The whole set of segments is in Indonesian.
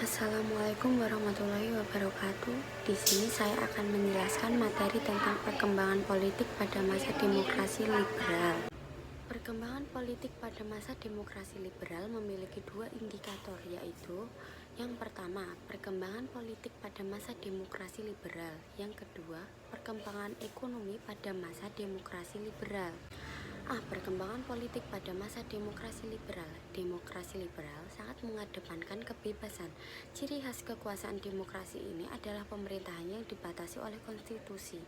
Assalamualaikum warahmatullahi wabarakatuh. Di sini saya akan menjelaskan materi tentang perkembangan politik pada masa demokrasi liberal. Perkembangan politik pada masa demokrasi liberal memiliki dua indikator, yaitu yang pertama, perkembangan politik pada masa demokrasi liberal. Yang kedua, perkembangan ekonomi pada masa demokrasi liberal. Perkembangan politik pada masa demokrasi liberal. Demokrasi liberal sangat mengedepankan kebebasan. Ciri khas kekuasaan demokrasi ini adalah pemerintahan yang dibatasi oleh konstitusi.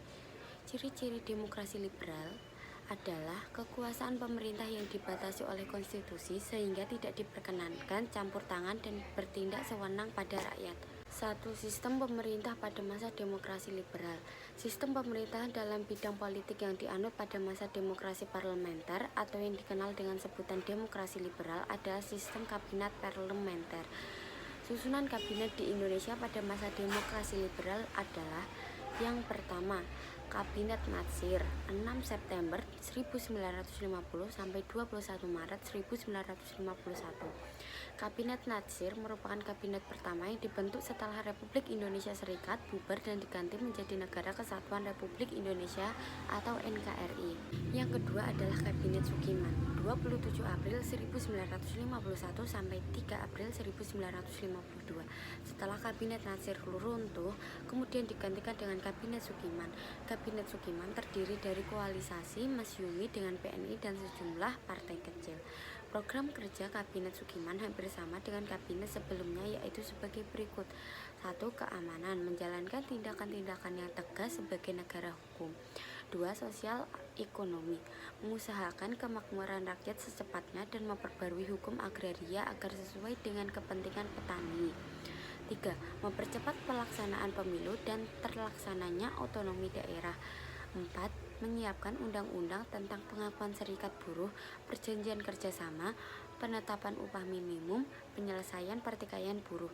Ciri-ciri demokrasi liberal adalah kekuasaan pemerintah yang dibatasi oleh konstitusi sehingga tidak diperkenankan campur tangan dan bertindak sewenang pada rakyat. 1. Sistem pemerintah pada masa demokrasi liberal. Sistem pemerintahan dalam bidang politik yang dianut pada masa demokrasi parlementer atau yang dikenal dengan sebutan demokrasi liberal adalah sistem kabinet parlementer. Susunan kabinet di Indonesia pada masa demokrasi liberal adalah: yang pertama, Kabinet Natsir 6 September 1950 sampai 21 Maret 1951. Kabinet Natsir merupakan kabinet pertama yang dibentuk setelah Republik Indonesia Serikat bubar dan diganti menjadi Negara Kesatuan Republik Indonesia atau NKRI. Yang kedua adalah Kabinet Sukiman 27 April 1951 sampai 3 April 1952. Setelah Kabinet Natsir runtuh, kemudian digantikan dengan Kabinet Sukiman. Kabinet Sukiman terdiri dari koalisasi Masyumi dengan PNI dan sejumlah partai kecil. Program kerja Kabinet Sukiman hampir sama dengan kabinet sebelumnya, yaitu sebagai berikut. 1. Keamanan, menjalankan tindakan-tindakan yang tegas sebagai negara hukum. 2. Sosial ekonomi, mengusahakan kemakmuran rakyat secepatnya dan memperbarui hukum agraria agar sesuai dengan kepentingan petani. 3. Mempercepat pelaksanaan pemilu dan terlaksananya otonomi daerah. 4. Menyiapkan undang-undang tentang pengakuan serikat buruh, perjanjian kerjasama, penetapan upah minimum, penyelesaian pertikaian buruh.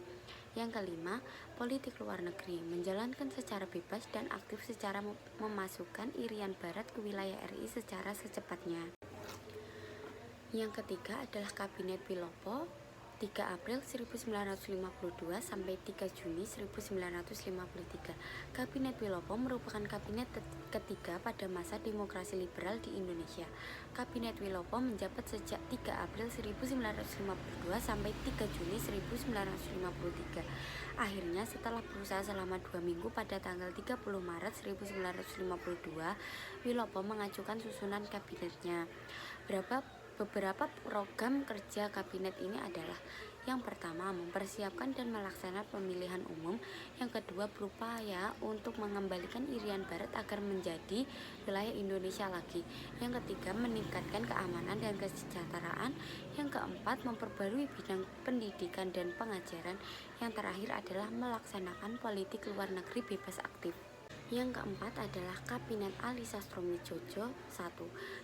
Yang kelima, politik luar negeri, menjalankan secara bebas dan aktif secara memasukkan Irian Barat ke wilayah RI secara secepatnya. Yang ketiga adalah Kabinet Wilopo 3 April 1952 sampai 3 Juni 1953. Kabinet Wilopo merupakan kabinet ketiga pada masa demokrasi liberal di Indonesia. Kabinet Wilopo menjabat sejak 3 April 1952 sampai 3 Juni 1953. Akhirnya setelah berusaha selama 2 minggu pada tanggal 30 Maret 1952, Wilopo mengajukan susunan kabinetnya. Beberapa program kerja kabinet ini adalah: yang pertama, mempersiapkan dan melaksanakan pemilihan umum. Yang kedua, berupaya untuk mengembalikan Irian Barat agar menjadi wilayah Indonesia lagi. Yang ketiga, meningkatkan keamanan dan kesejahteraan. Yang keempat, memperbarui bidang pendidikan dan pengajaran. Yang terakhir adalah melaksanakan politik luar negeri bebas aktif. Yang keempat adalah Kabinet Ali Sastroamidjojo 1.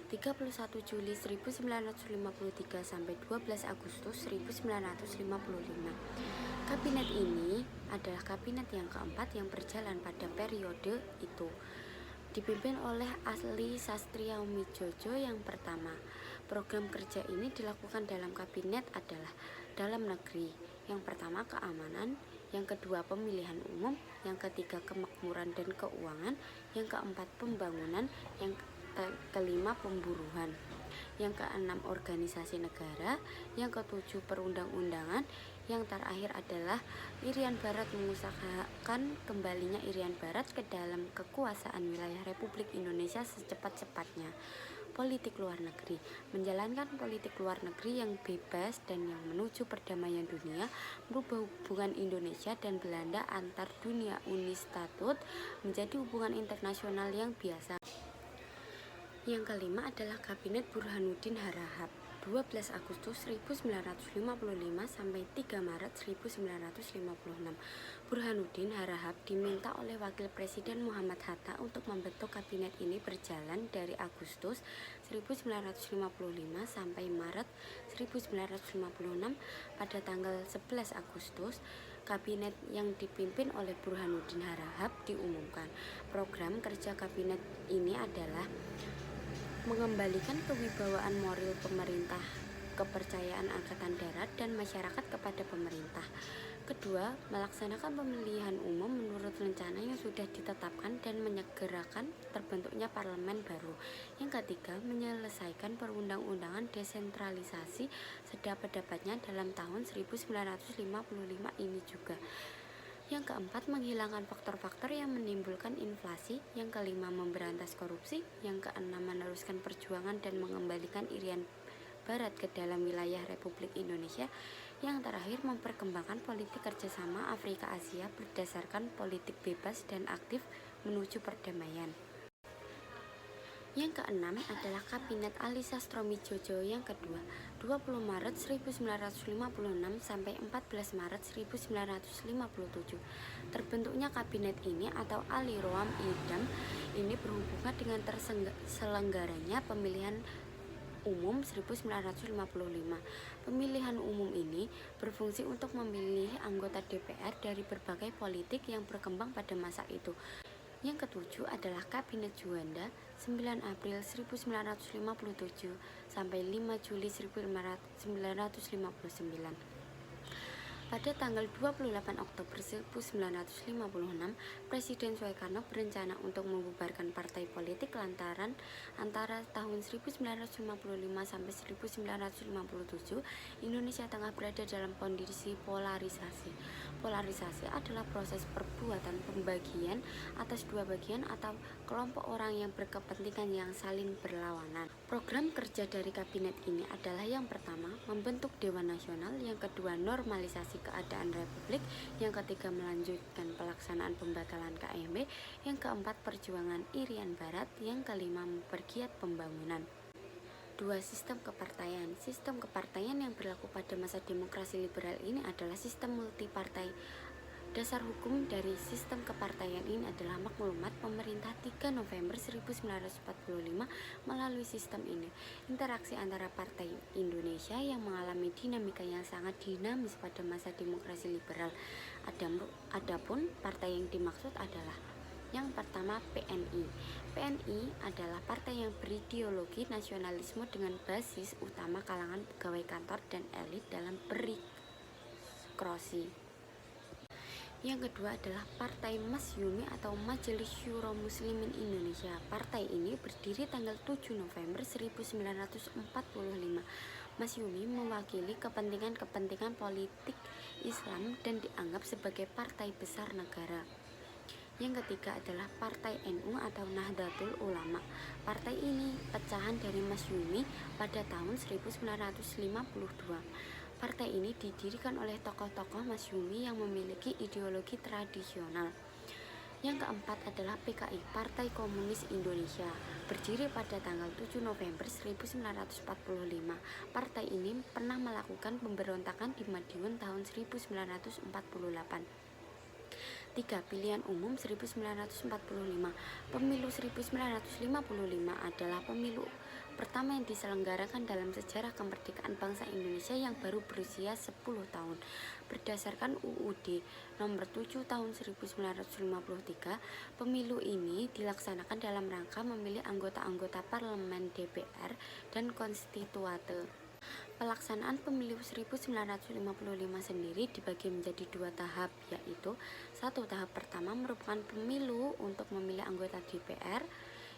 31 Juli 1953 sampai 12 Agustus 1955. Kabinet ini adalah kabinet yang keempat yang berjalan pada periode itu. Dipimpin oleh Ali Sastroamidjojo yang pertama. Program kerja ini dilakukan dalam kabinet adalah: dalam negeri, yang pertama keamanan, yang kedua pemilihan umum, yang ketiga kemakmuran dan keuangan, yang keempat pembangunan, yang kelima pemburuan, yang keenam organisasi negara, yang ketujuh perundang-undangan, yang terakhir adalah Irian Barat, mengusahakan kembalinya Irian Barat ke dalam kekuasaan wilayah Republik Indonesia secepat-cepatnya. Politik luar negeri, menjalankan politik luar negeri yang bebas dan yang menuju perdamaian dunia, merubah hubungan Indonesia dan Belanda antar dunia Uni Statut menjadi hubungan internasional yang biasa. Yang kelima adalah Kabinet Burhanuddin Harahap 12 Agustus 1955 sampai 3 Maret 1956. Burhanuddin Harahap diminta oleh Wakil Presiden Muhammad Hatta untuk membentuk kabinet ini berjalan dari Agustus 1955 sampai Maret 1956. Pada tanggal 11 Agustus, kabinet yang dipimpin oleh Burhanuddin Harahap diumumkan. Program kerja kabinet ini adalah: mengembalikan kewibawaan moral pemerintah kepercayaan Angkatan Darat dan masyarakat kepada pemerintah. Kedua, melaksanakan pemilihan umum menurut rencana yang sudah ditetapkan dan menyegerakan terbentuknya parlemen baru. Yang ketiga, menyelesaikan perundang-undangan desentralisasi sedapat-dapatnya dalam tahun 1955 ini juga. Yang keempat, menghilangkan faktor-faktor yang menimbulkan inflasi. Yang kelima, memberantas korupsi. Yang keenam, meneruskan perjuangan dan mengembalikan Irian Barat ke dalam wilayah Republik Indonesia. Yang terakhir, memperkembangkan politik kerjasama Afrika-Asia berdasarkan politik bebas dan aktif menuju perdamaian. Yang keenam adalah Kabinet Ali Sastroamidjojo yang kedua, 20 Maret 1956 sampai 14 Maret 1957. Terbentuknya kabinet ini atau Ali Roam Idam ini berhubungan dengan terselenggaranya pemilihan umum 1955. Pemilihan umum ini berfungsi untuk memilih anggota DPR dari berbagai politik yang berkembang pada masa itu. Yang ketujuh adalah Kabinet Juanda 9 April 1957 sampai 5 Juli 1959. Pada tanggal 28 Oktober 1956, Presiden Soekarno berencana untuk membubarkan partai politik lantaran antara tahun 1955 sampai 1957 Indonesia tengah berada dalam kondisi polarisasi. Polarisasi adalah proses perbuatan pembagian atas dua bagian atau kelompok orang yang berkepentingan yang saling berlawanan. Program kerja dari kabinet ini adalah yang pertama, membentuk Dewan Nasional, yang kedua, normalisasi keadaan Republik, yang ketiga, melanjutkan pelaksanaan pembatalan KMB, yang keempat, perjuangan Irian Barat, yang kelima, mempergiat pembangunan. 2. Sistem kepartaian. Sistem kepartaian yang berlaku pada masa demokrasi liberal ini adalah sistem multipartai. Dasar hukum dari sistem kepartaian ini adalah maklumat pemerintah 3 November 1945 melalui sistem ini. Interaksi antara partai Indonesia yang mengalami dinamika yang sangat dinamis pada masa demokrasi liberal. Adapun partai yang dimaksud adalah yang pertama, PNI. PNI adalah partai yang berideologi nasionalisme dengan basis utama kalangan pegawai kantor dan elit dalam birokrasi. Yang kedua adalah Partai Masyumi atau Majelis Syuro Muslimin Indonesia. Partai ini berdiri tanggal 7 November 1945. Masyumi mewakili kepentingan-kepentingan politik Islam dan dianggap sebagai partai besar negara. Yang ketiga adalah Partai NU atau Nahdlatul Ulama. Partai ini pecahan dari Masyumi pada tahun 1952. Partai ini didirikan oleh tokoh-tokoh Masyumi yang memiliki ideologi tradisional. Yang keempat adalah PKI, Partai Komunis Indonesia, berdiri pada tanggal 7 November 1945. Partai ini pernah melakukan pemberontakan di Madiun tahun 1948. 3. Pilihan umum 1945. Pemilu 1955 adalah pemilu pertama yang diselenggarakan dalam sejarah kemerdekaan bangsa Indonesia yang baru berusia 10 tahun. Berdasarkan UUD nomor 7 tahun 1953, pemilu ini dilaksanakan dalam rangka memilih anggota-anggota parlemen DPR dan konstituante. Pelaksanaan pemilu 1955 sendiri dibagi menjadi dua tahap, yaitu satu, tahap pertama merupakan pemilu untuk memilih anggota DPR.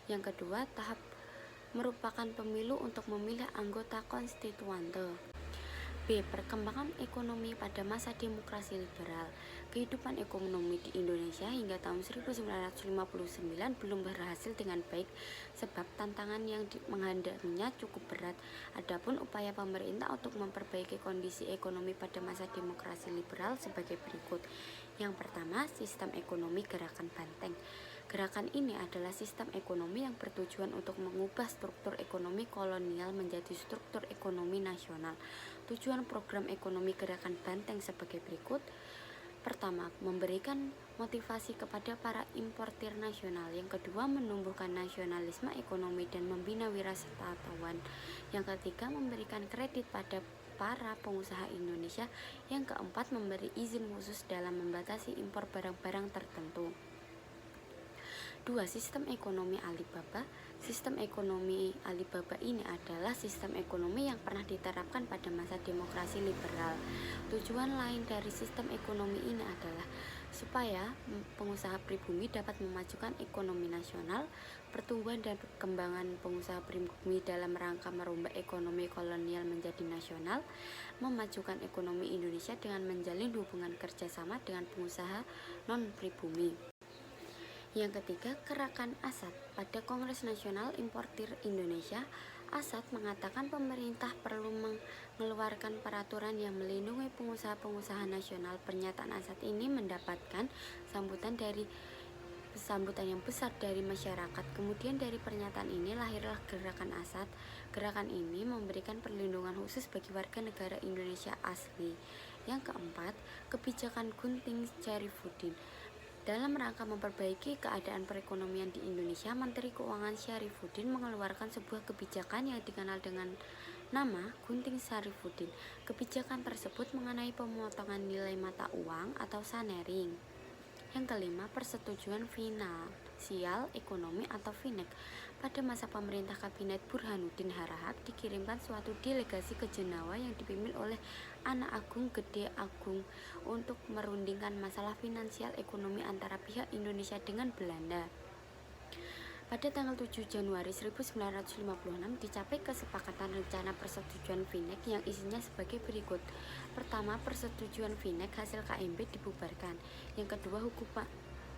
Yang kedua, tahap merupakan pemilu untuk memilih anggota konstituante. B. Perkembangan ekonomi pada masa demokrasi liberal. Kehidupan ekonomi di Indonesia hingga tahun 1959 belum berhasil dengan baik sebab tantangan yang menghadapinya cukup berat. Adapun upaya pemerintah untuk memperbaiki kondisi ekonomi pada masa demokrasi liberal sebagai berikut. Yang pertama, sistem ekonomi gerakan Banteng. Gerakan ini adalah sistem ekonomi yang bertujuan untuk mengubah struktur ekonomi kolonial menjadi struktur ekonomi nasional. Tujuan program ekonomi gerakan Banteng sebagai berikut. Pertama, memberikan motivasi kepada para importir nasional. Yang kedua, menumbuhkan nasionalisme ekonomi dan membina wirasatawan. Yang ketiga, memberikan kredit pada para pengusaha Indonesia. Yang keempat, memberi izin khusus dalam membatasi impor barang-barang tertentu. Kedua, sistem ekonomi Alibaba. Sistem ekonomi Alibaba ini adalah sistem ekonomi yang pernah diterapkan pada masa demokrasi liberal. Tujuan lain dari sistem ekonomi ini adalah supaya pengusaha pribumi dapat memajukan ekonomi nasional, pertumbuhan dan perkembangan pengusaha pribumi dalam rangka merombak ekonomi kolonial menjadi nasional, memajukan ekonomi Indonesia dengan menjalin hubungan kerjasama dengan pengusaha non-pribumi. Yang ketiga, gerakan ASAT. Pada Kongres Nasional Importir Indonesia, ASAT mengatakan pemerintah perlu mengeluarkan peraturan yang melindungi pengusaha-pengusaha nasional. Pernyataan ASAT ini mendapatkan sambutan yang besar dari masyarakat. Kemudian dari pernyataan ini lahirlah gerakan ASAT. Gerakan ini memberikan perlindungan khusus bagi warga negara Indonesia asli. Yang keempat, kebijakan Gunting Syarifuddin. Dalam rangka memperbaiki keadaan perekonomian di Indonesia, Menteri Keuangan Syarifuddin mengeluarkan sebuah kebijakan yang dikenal dengan nama Gunting Syarifuddin. Kebijakan tersebut mengenai pemotongan nilai mata uang atau sanering. Yang kelima, persetujuan finansial ekonomi atau FINEK. Pada masa pemerintah Kabinet Burhanuddin Harahap dikirimkan suatu delegasi ke Jenawa yang dipimpin oleh Anak Agung Gede Agung untuk merundingkan masalah finansial ekonomi antara pihak Indonesia dengan Belanda. Pada tanggal 7 Januari 1956 dicapai kesepakatan rencana persetujuan FINEK yang isinya sebagai berikut. Pertama, persetujuan FINEK hasil KMB dibubarkan. Yang kedua,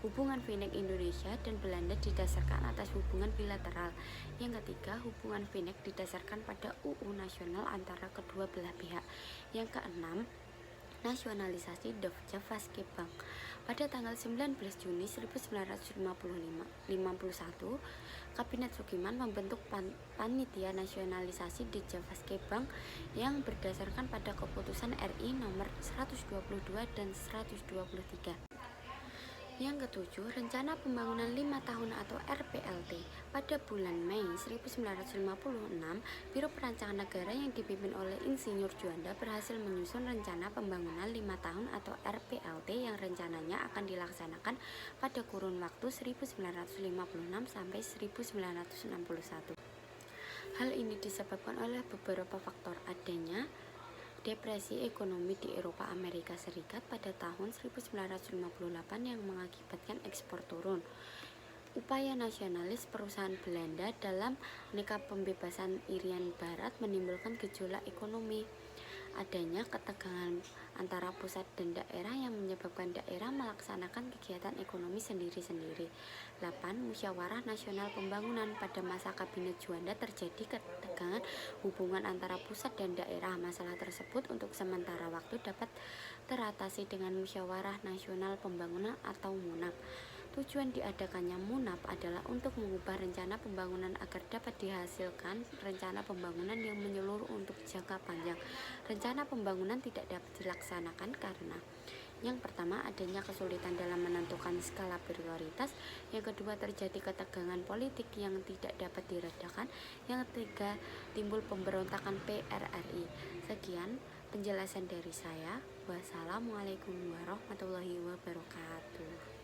hubungan FINEK Indonesia dan Belanda didasarkan atas hubungan bilateral. Yang ketiga, hubungan FINEK didasarkan pada UU nasional antara kedua belah pihak. Yang keenam, nasionalisasi Javascape Bank. Pada tanggal 19 Juni 1951, Kabinet Sukiman membentuk Panitia Nasionalisasi di Javascape Bank yang berdasarkan pada keputusan RI nomor 122 dan 123. Yang ketujuh, Rencana Pembangunan 5 Tahun atau RPLT. Pada bulan Mei 1956, Biro Perancangan Negara yang dipimpin oleh Insinyur Juanda berhasil menyusun Rencana Pembangunan 5 Tahun atau RPLT yang rencananya akan dilaksanakan pada kurun waktu 1956 sampai 1961. Hal ini disebabkan oleh beberapa faktor, adanya depresi ekonomi di Eropa Amerika Serikat pada tahun 1958 yang mengakibatkan ekspor turun. Upaya nasionalis perusahaan Belanda dalam menekan pembebasan Irian Barat menimbulkan gejolak ekonomi. Adanya ketegangan antara pusat dan daerah yang menyebabkan daerah melaksanakan kegiatan ekonomi sendiri-sendiri. 8. Musyawarah Nasional Pembangunan. Pada masa Kabinet Juanda terjadi ketegangan hubungan antara pusat dan daerah. Masalah tersebut untuk sementara waktu dapat teratasi dengan Musyawarah Nasional Pembangunan atau MUNAP. Tujuan diadakannya MUNAP adalah untuk mengubah rencana pembangunan agar dapat dihasilkan rencana pembangunan yang menyeluruh untuk jangka panjang. Rencana pembangunan tidak dapat dilaksanakan karena yang pertama, adanya kesulitan dalam menentukan skala prioritas. Yang kedua, terjadi ketegangan politik yang tidak dapat diredakan. Yang ketiga, timbul pemberontakan PRRI. Sekian penjelasan dari saya. Wassalamualaikum warahmatullahi wabarakatuh.